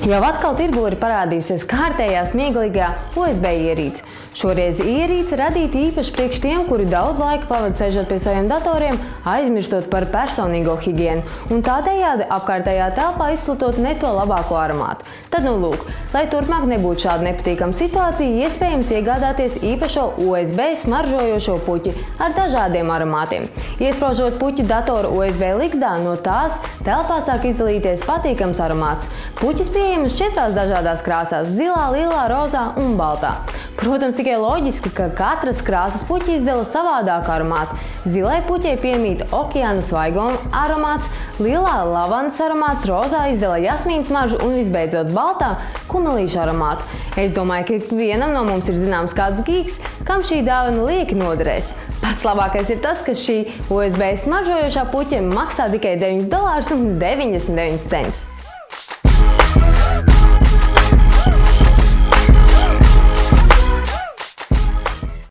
Jau atkal tirgu ir parādījusies kārtējā smieklīgā USB ierīce. Šoreiz ierīce radīta īpaši priekš tiem, kuri daudz laika pavada sēžot pie saviem datoriem, aizmirstot par personīgo higienu un tādējādi apkārtējā telpā izplatot ne to labāko aromātu. Tad lūk, lai turpmāk nebūtu šāda nepatīkama situācija, iespējams iegādāties īpašo USB smaržojošo puķi ar dažādiem aromātiem. Iespraužot puķi datora USB ligzdā, no tās telpā sāk izdalīties patīkams aromāts. Puķis pieejams 4 dažādās krāsās – zilā, lilā, rozā un baltā. Protams, tikai loģiski, ka katras krāsas puķi izdala savādāku aromātu. Zilai puķei piemīt okeāna svaiguma aromāts, lilā lavandas aromāts, rozā izdala jasmīna smaržu un visbeidzot baltā kumelīša aromātu. Es domāju, ka ikvienam no mums ir zināms kāds gīks, kam šī dāvana lieki noderēs. Pats labākais ir tas, ka šī USB smaržojošā puķe maksā tikai $9,99.